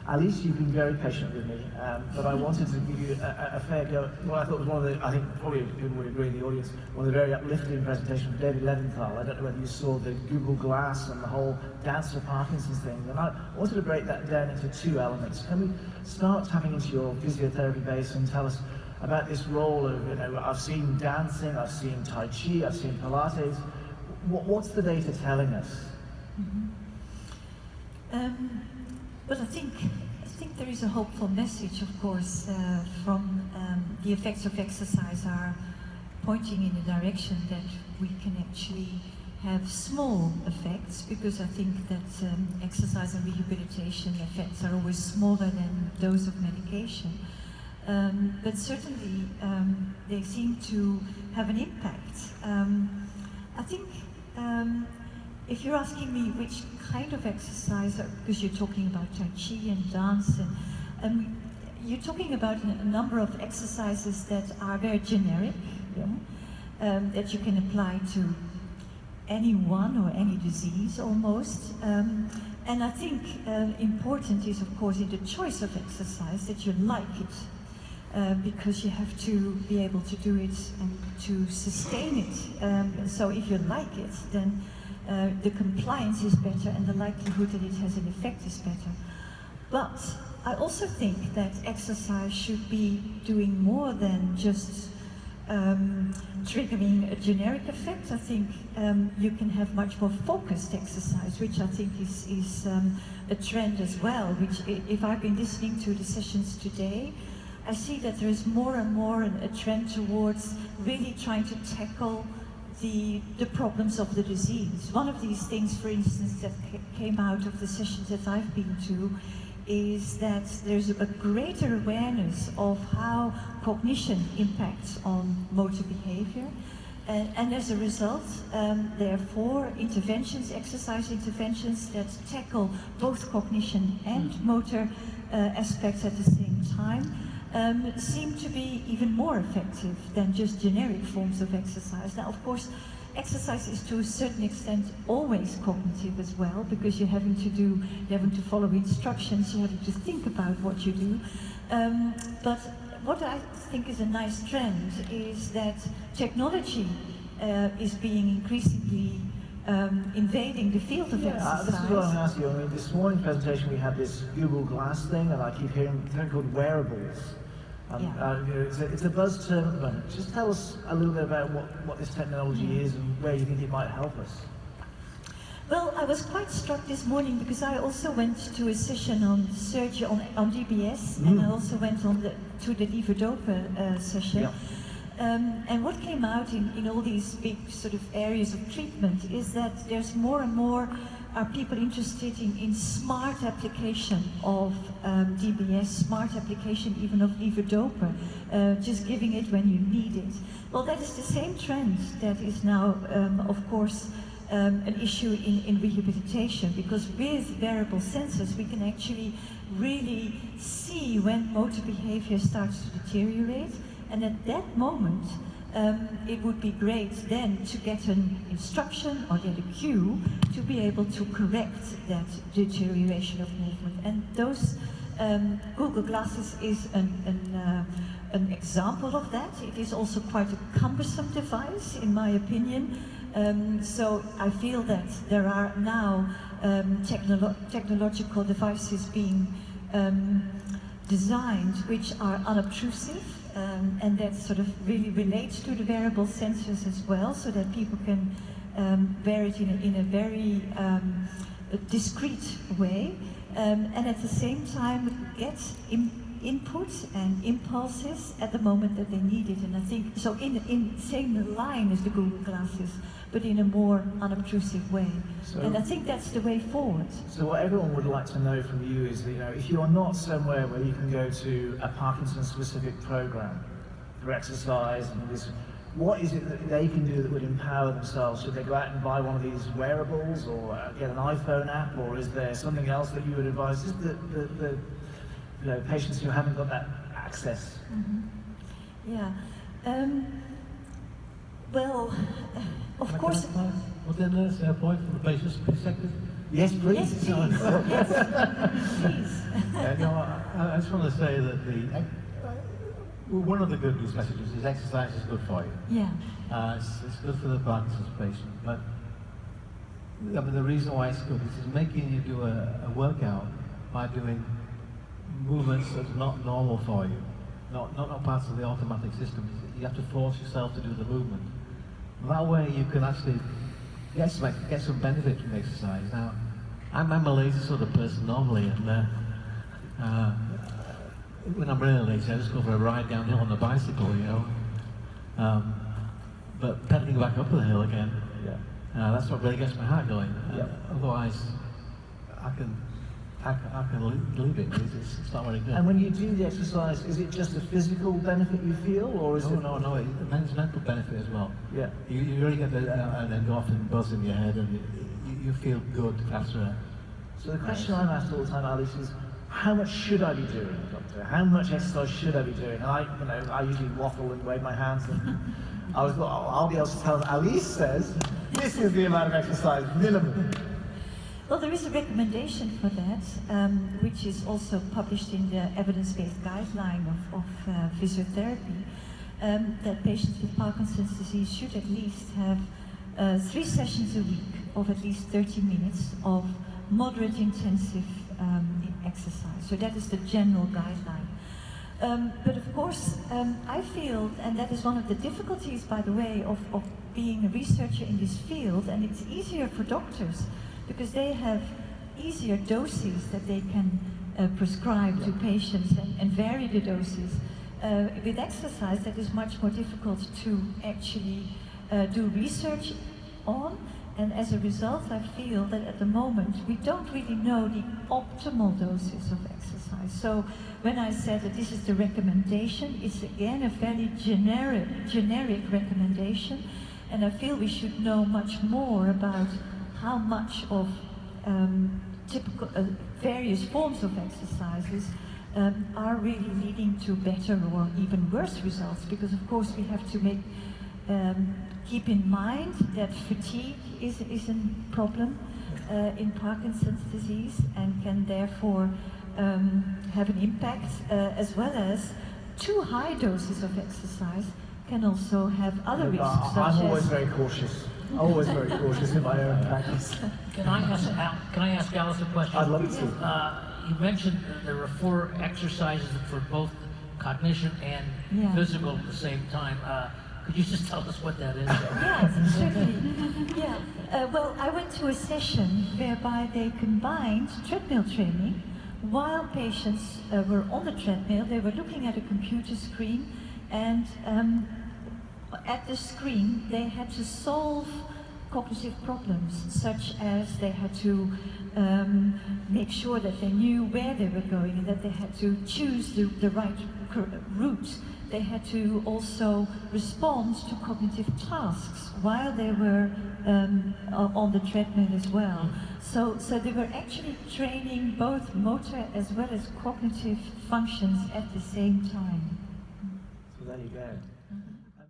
At least you've been very patient with me, but I wanted to give you a fair go. What I thought was one of the, I think probably people would agree in the audience, one of the very uplifting presentations of David Leventhal. I don't know whether you saw the Google Glass and the whole Dance for Parkinson's thing. And I wanted to break that down into two elements. Can we start tapping into your physiotherapy base and tell us about this role of, I've seen dancing, I've seen Tai Chi, I've seen Pilates. What's the data telling us? Well, I think there is a hopeful message, of course, from the effects of exercise are pointing in the direction that we can actually have small effects, because I think that exercise and rehabilitation effects are always smaller than those of medication. But certainly they seem to have an impact. I think if you're asking me which kind of exercise, because you're talking about Tai Chi and dance, and you're talking about a number of exercises that are very generic, that you can apply to anyone or any disease almost. And I think important is, of course, in the choice of exercise that you like it. Because you have to be able to do it and to sustain it. So if you like it, then the compliance is better and the likelihood that it has an effect is better. But I also think that exercise should be doing more than just triggering a generic effect. I think you can have much more focused exercise, which I think is a trend as well, which if I've been listening to the sessions today, I see that there is more and more a trend towards really trying to tackle the problems of the disease. One of these things, for instance, that came out of the sessions that I've been to is that there's a greater awareness of how cognition impacts on motor behavior. And as a result, therefore, interventions, exercise interventions that tackle both cognition and motor aspects at the same time seem to be even more effective than just generic forms of exercise. Now, of course, exercise is to a certain extent always cognitive as well, because you're having to follow instructions, you're having to think about what you do. But what I think is a nice trend is that technology is being increasingly invading the field of exercise. This is what I'm asking you. I mean, this morning's presentation we had this Google Glass thing, and I keep hearing something called wearables. It's a buzz term at the moment. Just tell us a little bit about what this technology is and where you think it might help us. Well, I was quite struck this morning because I also went to a session on surgery on DBS, and I also went to the levodopa session. Yeah. And what came out in all these big sort of areas of treatment is that there's more and more people interested in smart application of DBS, smart application even of levodopa, just giving it when you need it. Well, that is the same trend that is now, of course, an issue in rehabilitation, because with wearable sensors we can actually really see when motor behavior starts to deteriorate. And at that moment, it would be great then to get an instruction or get a cue to be able to correct that deterioration of movement. And those Google Glasses is an example of that. It is also quite a cumbersome device, in my opinion. So I feel that there are now technological devices being designed which are unobtrusive, and that sort of really relates to the wearable sensors as well, so that people can wear it in a very discreet way, and at the same time get input and impulses at the moment that they need it. And I think so in same line as the Google Glasses, but in a more unobtrusive way. So, and I think that's the way forward. So what everyone would like to know from you is, if you're not somewhere where you can go to a Parkinson-specific program for exercise and this, what is it that they can do that would empower themselves? Should they go out and buy one of these wearables, or get an iPhone app, or is there something else that you would advise? Just the patients who haven't got that access. Mm-hmm. Yeah. Well, of course. Well, then there's a point for the patients perspective. Yes, please. Yes, please. Yes, please. I just want to say that one of the good news messages is exercise is good for you. Yeah. It's good for the Parkinson's patient, but I mean, the reason why it's good is it's making you do a workout by doing movements that's not normal for you, not parts of the automatic system. You have to force yourself to do the movement. That way you can actually get some benefit from exercise. Now, I'm a lazy sort of person normally, and when I'm really lazy, I just go for a ride downhill on the bicycle, you know. But pedaling back up the hill again, that's what really gets my heart going. Otherwise, I can leave it. It's not very good. And when you do the exercise, is it just a physical benefit you feel, or is it? No. It's mental benefit as well. Yeah. You really get an endorphin buzz in your head, and you feel good after. So the question I'm asked all the time, Alice, is how much should I be doing, doctor? How much exercise should I be doing? And I usually waffle and wave my hands, and I'll be able to tell them. Alice says this is the amount of exercise minimum. Well, there is a recommendation for that, which is also published in the evidence-based guideline of physiotherapy, that patients with Parkinson's disease should at least have 3 sessions a week of at least 30 minutes of moderate intensive exercise. So that is the general guideline. But of course, I feel, and that is one of the difficulties, by the way, of being a researcher in this field, and it's easier for doctors because they have easier doses that they can prescribe to patients and vary the doses. With exercise, that is much more difficult to actually do research on, and as a result, I feel that at the moment we don't really know the optimal doses of exercise. So when I said that this is the recommendation, it's again a very generic recommendation, and I feel we should know much more about how much of typical various forms of exercises are really leading to better or even worse results, because of course we have to keep in mind that fatigue is a problem in Parkinson's disease and can therefore have an impact, as well as too high doses of exercise can also have other risks. I'm always very cautious. Always very cautious in my own practice. Can I ask Alice a question? I'd love to. You mentioned there are 4 exercises for both cognition and physical at the same time. Could you just tell us what that is? Yes, certainly. Yeah. Well, I went to a session whereby they combined treadmill training. While patients were on the treadmill, they were looking at a computer screen, and at the screen they had to solve cognitive problems, such as they had to make sure that they knew where they were going and that they had to choose the right route. They had to also respond to cognitive tasks while they were on the treadmill as well. So they were actually training both motor as well as cognitive functions at the same time. So there you go.